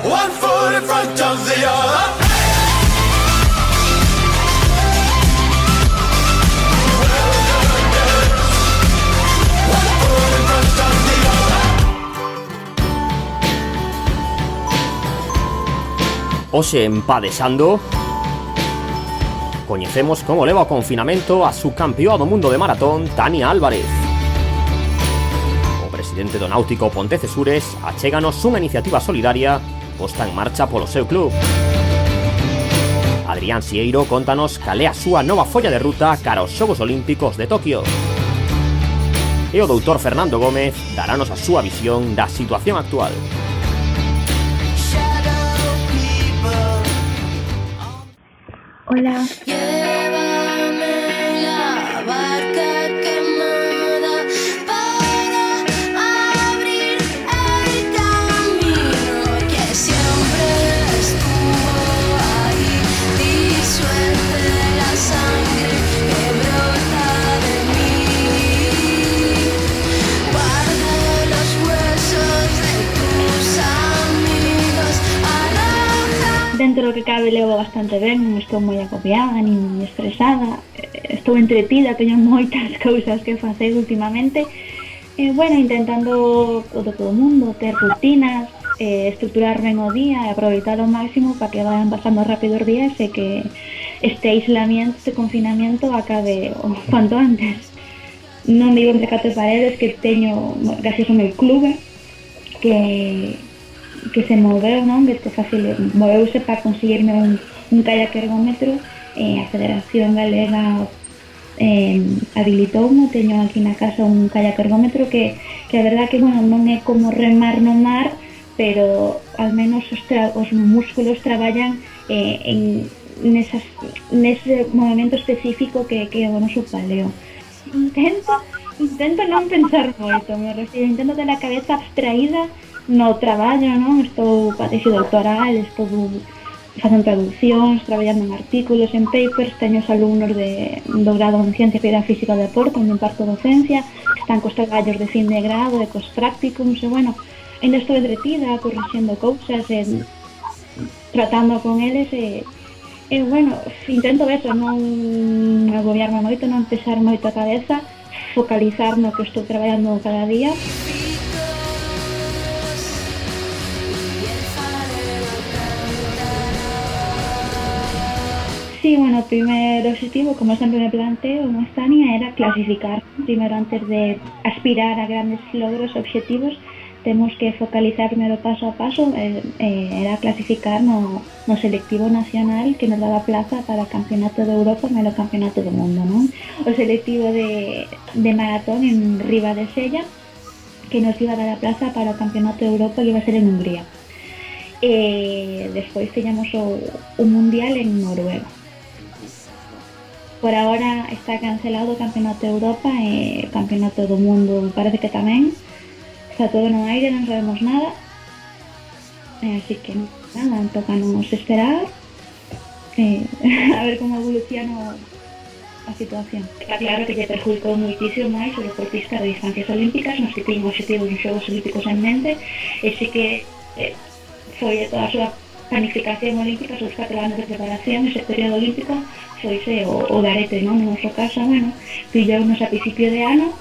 one foot in front of the other. Hoxe en Padexando coñecemos como leva o confinamento a subcampeoa do mundo de maratón Tania Álvarez. O presidente do Náutico Pontecesures achéganos unha iniciativa solidaria posta en marcha polo seu club. Adrián Sieiro contanos cal é a súa nova folla de ruta cara aos Xogos Olímpicos de Tokio. E o doutor Fernando Gómez darános a súa visión da situación actual. Hola. Llévame la barca quemada para abrir el camino que siempre estuvo ahí. Disuelve la sangre que brota de mí. Guarda los huesos de tus amigos. Dentro do que cabe levo bastante ben, non estou moi agobiada nin moi estresada, estou entretida, teño moitas cousas que facer últimamente. Bueno, intentando todo o mundo, ter rutinas, estruturar ben o día e aproveitar ao máximo para que vayan pasando rápido os días e que este aislamiento, este confinamiento acabe cuanto antes. Non vivo entre catro paredes, que teño, gracias ao meu clube, que se moveu, non? Que moveuse para conseguirme un kayak ergómetro. A Federación Galega habilitoume, teño aquí na casa un kayak ergómetro que a verdad que, bueno, non é como remar no mar, pero al menos os músculos traballan nese movimento específico que é o noso paleo. Intento non pensar moito, me refiro, intento ter a cabeza abstraída no traballo, non? Estou para tesi doutoral, estou facendo traduccións, traballando en artículos, en papers, teño os alumnos do grado en Ciencia, Actividade Física e Deporte, onde imparto docencia, están cos traballos de fin de grado e cos prácticums, e bueno, ainda estou entretida, corrixindo cousas, tratando con eles, e bueno, intento eso, non agobiarme moito, non pesar moito a cabeza, focalizar no que estou traballando cada día. Sí, bueno, o primer objetivo, como sempre me planteo, como Tania, era clasificar. Primero, antes de aspirar a grandes logros, objetivos, temos que focalizar primero paso a paso, era clasificar no selectivo nacional que nos daba plaza para o Campeonato de Europa e o Campeonato do Mundo, non? O selectivo de maratón en Riva de Sella, que nos iba a dar a plaza para o Campeonato de Europa que iba a ser en Hungría. Despois teñamos o Mundial en Noruega. Por agora está cancelado o Campeonato de Europa e o Campeonato do Mundo parece que tamén. Está todo no aire, non sabemos nada. Así que nada, toca nos esperar a ver como evoluciona a situación. Está claro que lle perjudicou moitísimo máis o deportista de distancias olímpicas, nos que tiñen obxectivos nos Xogos Olímpicos en mente, e sí que foi toda a súa planificación olímpica, os 4 anos de preparación, ese período olímpico, foise o garete, non? No noso caso, bueno, pillounos a principio de ano,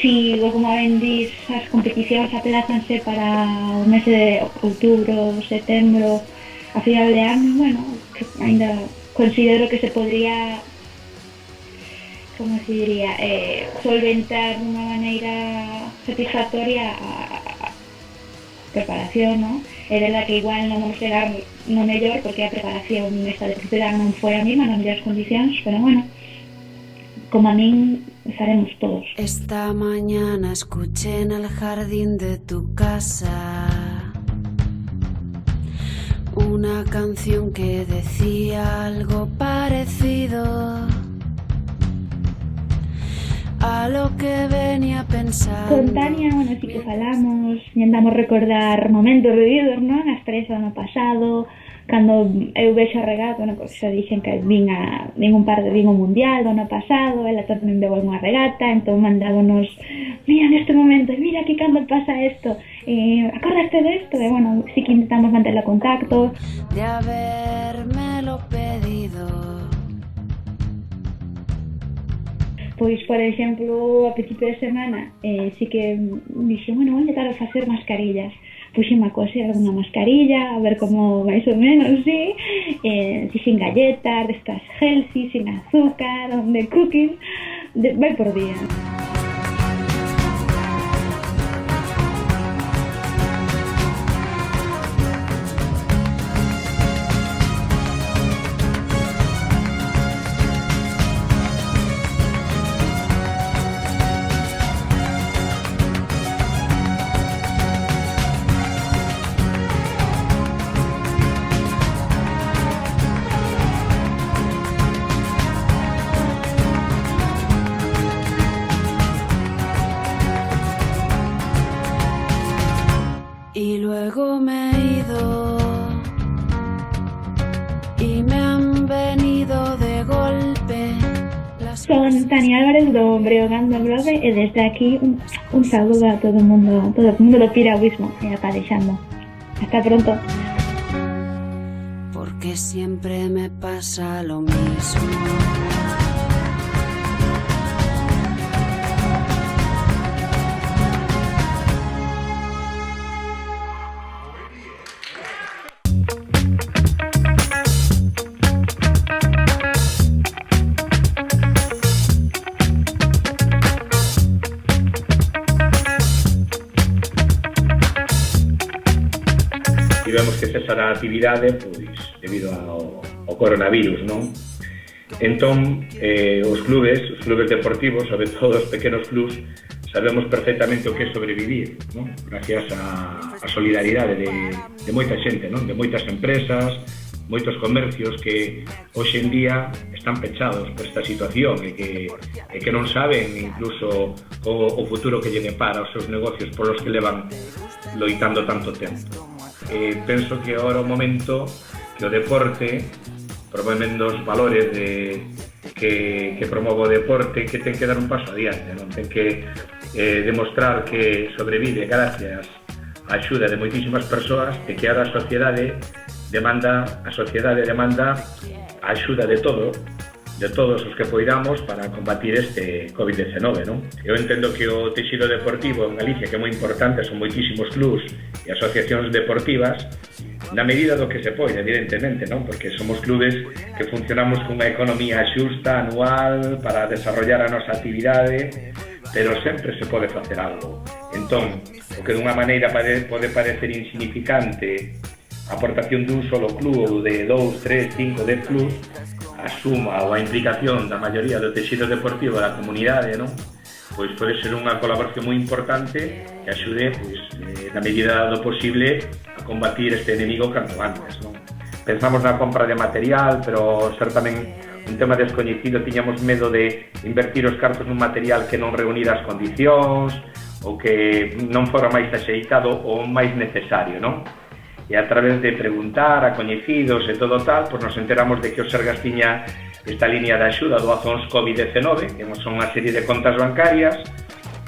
si, como ben dis, as competicións aplázanse para o mes de outubro, setembro, a final de ano, bueno, ainda considero que se podría, como se diría, solventar de unha maneira satisfactoria a preparación, non? É verdad que igual non vamos chegar no mellor porque a preparación esta de principio non foi a mesma nas mellores condicións, pero bueno, como a min estaremos todos. Esta mañana escuché en el jardín de tu casa una canción que decía algo parecido a lo que venía pensando. Con Tania, bueno, sí que falamos, intentamos recordar momentos vividos, non? As tres do ano pasado, cando eu vexo a regata, bueno, xa dixen que vin o mundial do ano pasado, ela tamén veu unha regata, entón mandámonos, mira neste momento, mira que cando pasa isto, acordaste aparte de esto, bueno, sí que intentamos mantener contacto. De habérmelo pedido. Pois, por exemplo, a principio de semana sí que dixen, bueno, vou intentar facer mascarillas. Puxeme a coser alguna mascarilla, a ver como máis ou menos, sí. Fixen galletas, destas healthy, sin azúcar, de cookies, vai por día. Y luego me he ido y me han venido de golpe las Son Tania Álvarez do Breogán do Globe e desde aquí un saludo a todo o mundo do piragüismo e aparexando. Hasta pronto. porque siempre me pasa lo mismo. Tivemos que cesar a actividade pois, debido ao coronavirus, non? Entón, os clubes deportivos, sobre todo os pequenos clubs, sabemos perfectamente o que é sobrevivir, non? Gracias á solidaridade de moita xente, non? De moitas empresas, moitos comercios que hoxe en día están pechados por esta situación e que non saben incluso o futuro que lle depara aos seus negocios por os que levan loitando tanto tempo. Penso que agora o momento que o deporte, promovendo os valores que promove o deporte, que ten que dar un paso adiante, non? Ten que demostrar que sobrevive gracias á axuda de moitísimas persoas e que ahora a sociedade demanda a axuda de todos os que poidamos para combatir este COVID-19, non? Eu entendo que o texido deportivo en Galicia, que é moi importante, son moitísimos clubs e asociacións deportivas, na medida do que se pode, evidentemente, non? Porque somos clubes que funcionamos cunha economía xusta, anual, para desarrollar a nosa actividade, pero sempre se pode facer algo. Entón, o que dunha maneira pode parecer insignificante a aportación dun solo club ou de 2, 3, 5, 10 clubs, a suma ou a implicación da maioría do texido deportivo da comunidade, non? Pois pode ser unha colaboración moi importante que axude, pois, na medida do posible, a combatir este enemigo canto antes, non? Pensamos na compra de material, pero ser tamén un tema descoñecido, tiñamos medo de invertir os cartos nun material que non reunira as condicións ou que non fora máis axeitado ou máis necesario, non? E a través de preguntar a coñecidos e todo tal, pois nos enteramos de que o Sergas tiña esta línea de axuda do Azóns COVID-19, que son unha serie de contas bancarias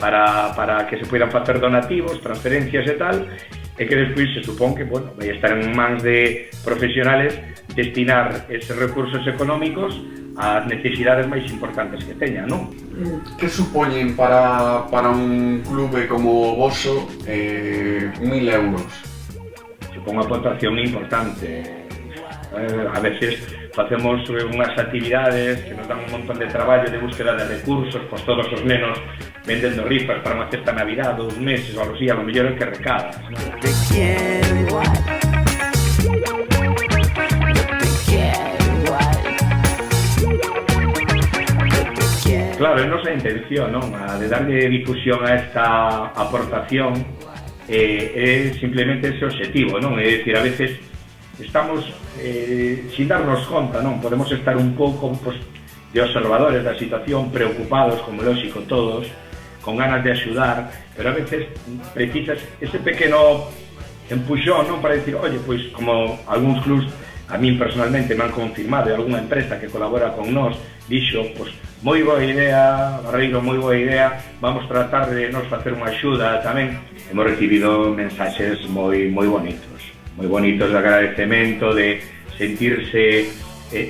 para que se poidan facer donativos, transferencias e tal, e que despois se supón que, bueno, vai estar en mans de profesionales destinar eses recursos económicos ás necesidades máis importantes que teñan, non? Que supoñen para un clube como o voso 1.000 euros? Unha aportación importante. A veces facemos unhas actividades que nos dan un montón de traballo de búsqueda de recursos, pois todos os nenos vendendo rifas para unha cesta Navidad, 2 meses ou algo así, a lo mellor é que recadas, non? Te quiero igual. Claro, é nosa intención, non? A de darle difusión a esta aportación é simplemente ese objetivo, non? É dicir, a veces estamos sin darnos conta, non? Podemos estar un pouco pues, de observadores da situación, preocupados, como lógico todos, con ganas de axudar, pero a veces precisas ese pequeno empuxón, non? Para dicir, oye, pois como algúns clubs a min personalmente me han confirmado, e algunha empresa que colabora con nós dixo, pois, moi boa idea, Barreiro, moi boa idea, vamos tratar de nos facer unha axuda tamén. Hemos recibido mensaxes moi bonitos de agradecemento, de sentirse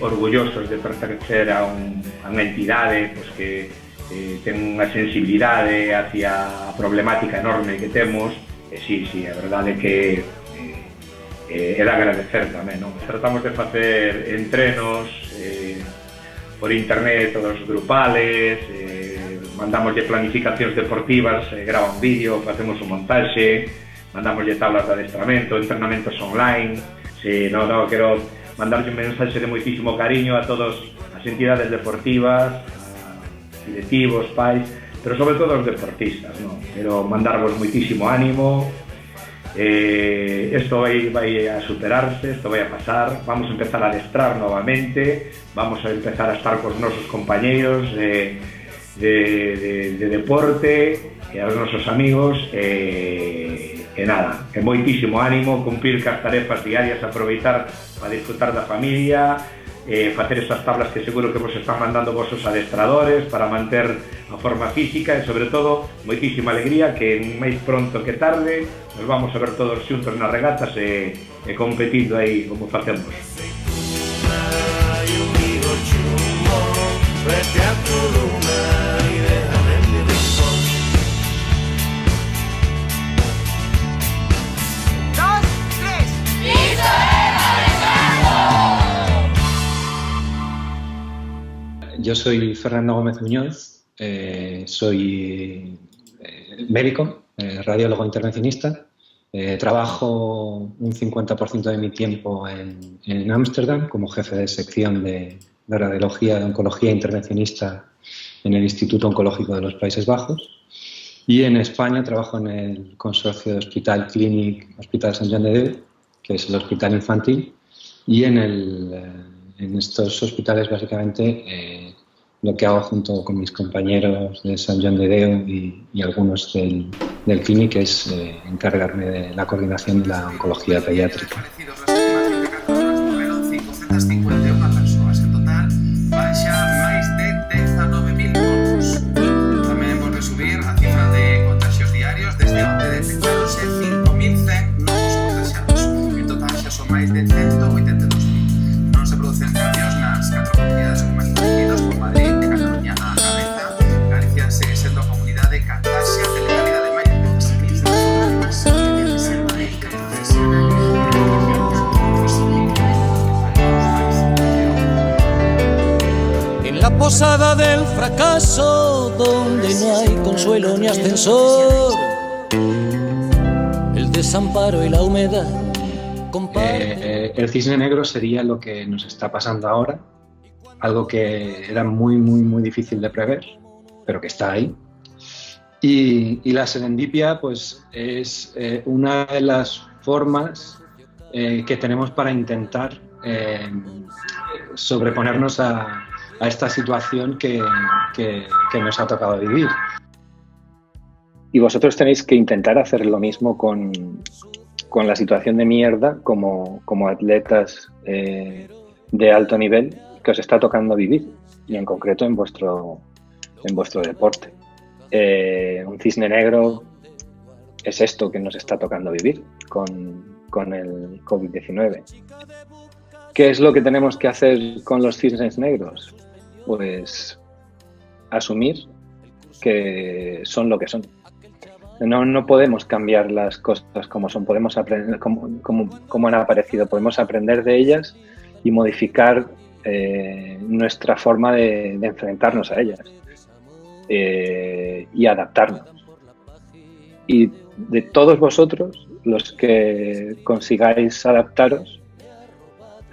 orgullosos de pertencer a unha entidade pois, que ten unha sensibilidade hacia a problemática enorme que temos. Sí, a verdade é que é de agradecer tamén, non? Tratamos de facer entrenos por internet, todos grupales, mandamoslle planificacións deportivas, grava un vídeo, facemos un montaxe, mandamoslle tablas de adestramento, entrenamentos online. Quero mandarlle un mensaxe de moitísimo cariño a todas as entidades deportivas, a directivos, pais, pero sobre todo aos deportistas, non? Quero mandarvos moitísimo ánimo. Esto vai a superarse, esto vai a pasar, vamos a empezar a adestrar novamente, vamos a empezar a estar cos nosos compañeiros de deporte e aos nosos amigos, e nada, que moitísimo ánimo, cumplir cas tarefas diarias, aproveitar para disfrutar da familia, facer esas tablas que seguro que vos están mandando vosos adestradores para manter a forma física, e sobre todo moitísima alegría que máis pronto que tarde nos vamos a ver todos xuntos nas regatas e competindo aí como facemos. Yo soy Fernando Gómez Muñoz, soy médico, radiólogo intervencionista. Trabajo un 50% de mi tiempo en Ámsterdam como jefe de sección de radiología, de oncología intervencionista en el Instituto Oncológico de los Países Bajos. Y en España trabajo en el consorcio de Hospital Clínic Hospital Sant Joan de Déu, que es el hospital infantil, y en estos hospitales básicamente lo que hago junto con mis compañeros de Sant Joan de Déu y algunos del Clínic es encargarme de la coordinación de la oncología pediátrica. Posada del fracaso, donde no hay consuelo ni ascensor, el desamparo y la humedad. El cisne negro sería lo que nos está pasando ahora, algo que era muy difícil de prever, pero que está ahí. Y la serendipia pues, es una de las formas que tenemos para intentar sobreponernos a esta situación que nos ha tocado vivir. Y vosotros tenéis que intentar hacer lo mismo con la situación de mierda como atletas de alto nivel que os está tocando vivir, y en concreto en vuestro deporte. Un cisne negro es esto que nos está tocando vivir con el COVID-19. ¿Qué es lo que tenemos que hacer con los cisnes negros? Pues asumir que son lo que son. No podemos cambiar las cosas como son, podemos aprender como han aparecido, podemos aprender de ellas y modificar nuestra forma de enfrentarnos a ellas y adaptarnos. Y de todos vosotros, los que consigáis adaptaros,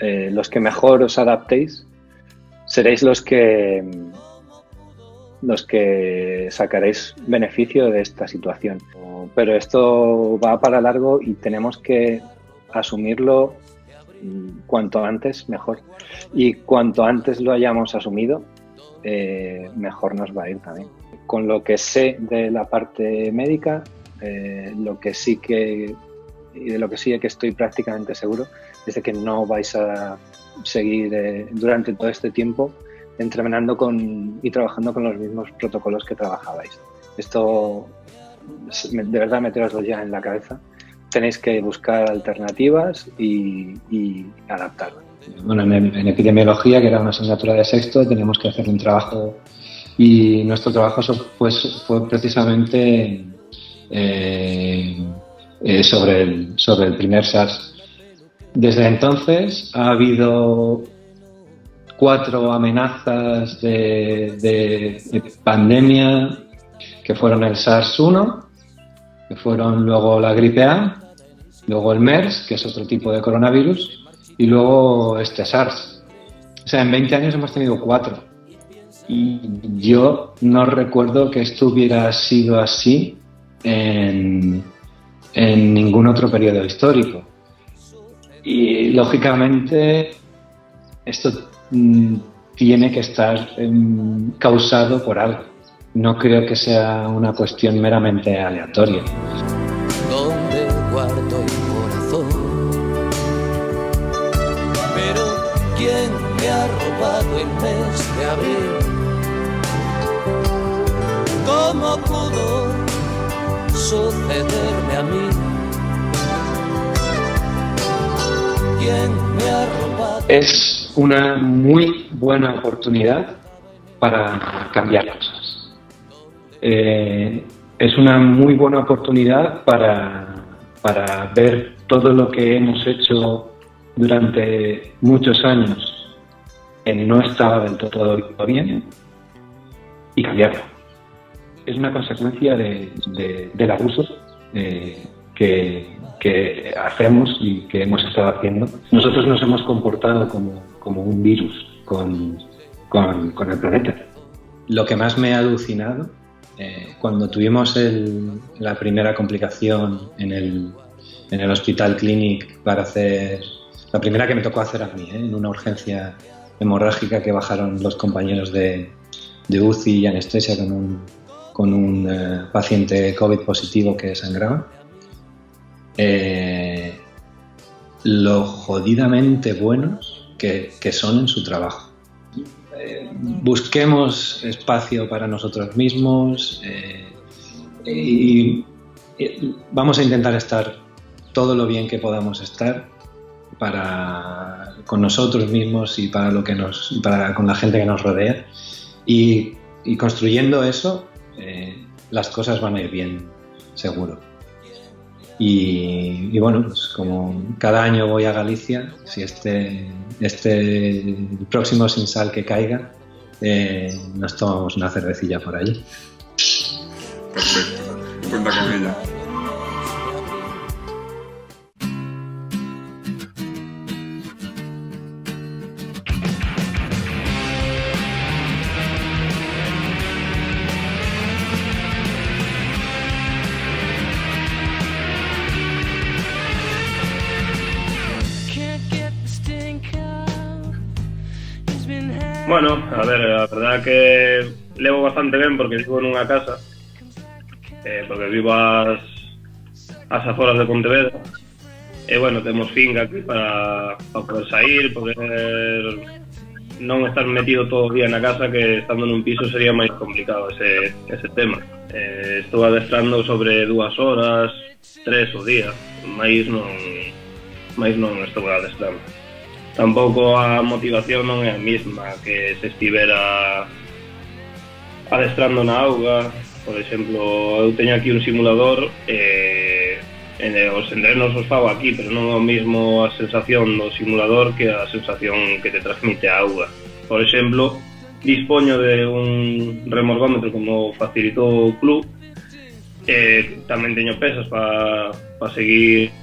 los que mejor os adaptéis, seréis los que sacaréis beneficio de esta situación. Pero esto va para largo y tenemos que asumirlo cuanto antes mejor. Y cuanto antes lo hayamos asumido, mejor nos va a ir también. Con lo que sé de la parte médica, lo que sí que y de lo que sí es que estoy prácticamente seguro es de que no vais a seguir durante todo este tiempo entrenando y trabajando con los mismos protocolos que trabajabais. Esto, de verdad, meteroslo ya en la cabeza. Tenéis que buscar alternativas y adaptarlo. Bueno, en epidemiología, que era una asignatura de sexto, teníamos que hacer un trabajo y nuestro trabajo fue precisamente sobre el primer SARS. Desde entonces ha habido 4 amenazas de pandemia que fueron el SARS-1, que fueron luego la gripe A, luego el MERS, que es otro tipo de coronavirus, y luego este SARS. O sea, en 20 años hemos tenido 4. Y yo no recuerdo que esto hubiera sido así en ningún otro periodo histórico. Y lógicamente esto tiene que estar causado por algo. No creo que sea una cuestión meramente aleatoria. Donde guardo el corazón, pero ¿quién me ha robado el mes de abril? ¿Cómo pudo sucederme a mí? ¿Quién me ha robado? Es una muy buena oportunidad para cambiar cosas. Es una muy buena oportunidad para ver todo lo que hemos hecho durante muchos años que no estaba del todo bien y cambiarlo. Es una consecuencia del abuso que hacemos y que hemos estado haciendo. Nosotros nos hemos comportado como un virus con el planeta. Lo que más me ha alucinado, cuando tuvimos la primera complicación en el Hospital Clínic para hacer, la primera que me tocó hacer a mí, en una urgencia hemorrágica que bajaron los compañeros de UCI y anestesia con un paciente COVID positivo que sangraba. Lo jodidamente buenos que son en su trabajo. Busquemos espacio para nosotros mismos y vamos a intentar estar todo lo bien que podamos estar con nosotros mismos y con la gente que nos rodea, y construyendo eso las cosas van a ir bien, seguro. Y bueno, pues como cada año voy a Galicia, si el próximo sin sal que caiga, nos tomamos una cervecilla por allí. Perfecto, cuenta con ella. Bueno, a ver, a verdad que levo bastante ben porque vivo nunha casa, porque vivo ás aforas de Pontevedra, e bueno, temos finca aquí para poder sair, poder non estar metido todo o día na casa, que estando nun piso sería máis complicado ese tema. Estou adestrando sobre 2 horas, 3 o día, máis non estou adestrando. Tampouco a motivación non é a mesma que se estivera adestrando na auga. Por exemplo, eu teño aquí un simulador e os entrenos os fago aquí, pero non é o mesmo a sensación do simulador que a sensación que te transmite a auga. Por exemplo, dispoño de un remorgómetro como facilitou o club, tamén teño pesas para seguir,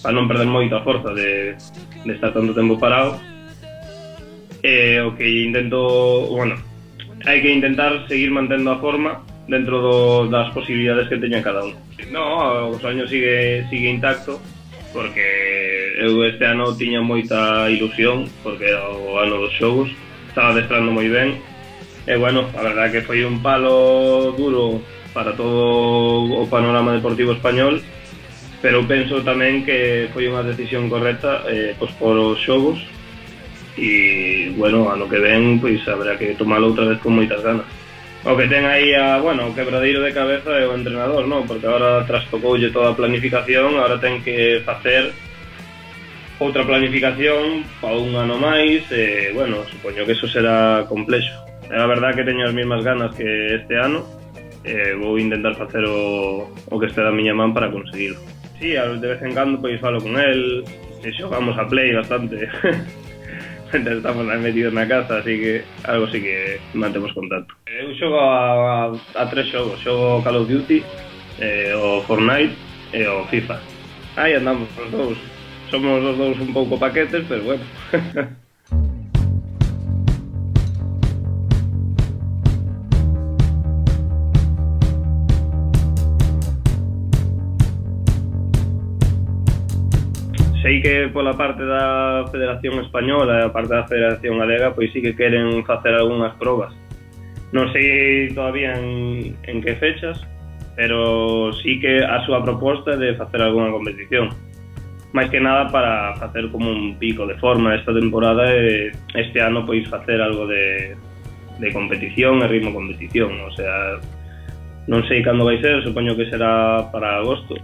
para non perder moita forza de estar tanto tempo parado. O que intento, bueno, hai que intentar seguir mantendo a forma dentro das posibilidades que teña cada un. No, o soño sigue intacto, porque eu este ano tiña moita ilusión, porque era o ano dos xogos, estaba adestrando moi ben, e bueno, a verdade que foi un palo duro para todo o panorama deportivo español, pero penso tamén que foi unha decisión correcta pospor os xogos e, bueno, ano que ven pois habrá que tomalo outra vez con moitas ganas. O que ten aí o quebradeiro de cabeza é o entrenador, non? Porque agora trastocoulle toda a planificación, agora ten que facer outra planificación para un ano máis, bueno, supoño que eso será complexo. É a verdad que teño as mesmas ganas que este ano, vou intentar facer o que este da miña man para conseguirlo. Sí, de vez en cando pois falo con el, e xogamos a Play bastante. Estamos metidos na casa, así que algo sí que mantemos contacto. Eu xogo a 3 xogos, xogo Call of Duty, o Fortnite e o FIFA. Aí andamos os dous. Somos os dous un pouco paquetes, pero bueno. Sei que pola parte da Federación Española e a parte da Federación Galega pois sí que queren facer algunhas probas. Non sei todavía en que fechas, pero sí que a súa proposta é de facer algunha competición. máis que nada para facer como un pico de forma esta temporada e este ano pois facer algo de competición e ritmo competición, o sea, non sei cando vai ser, supoño que será para agosto,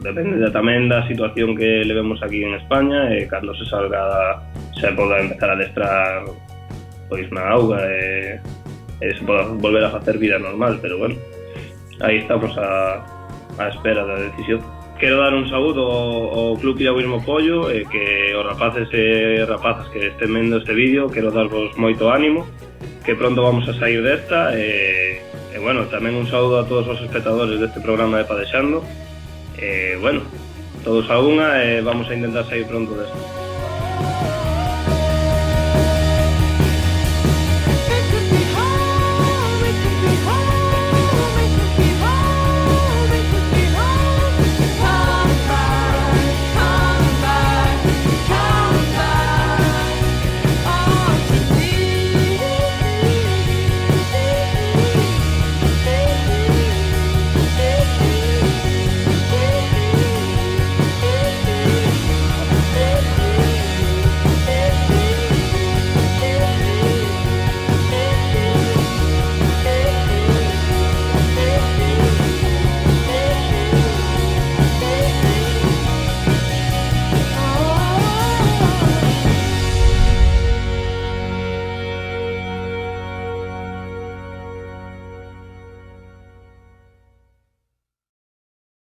depende tamén da situación que levemos aquí en España e cando se salga se poda empezar a adestrar pois na auga e se poda volver a facer vida normal, pero bueno, aí estamos a espera da decisión. Quero dar un saúdo ao Club Piragüismo Pollo e que os rapaces e rapazas que estén vendo este vídeo, quero darvos moito ánimo, que pronto vamos a sair desta e bueno, tamén un saúdo a todos os espectadores deste programa de Padexando e bueno, todos a unha e vamos a intentar sair pronto desta.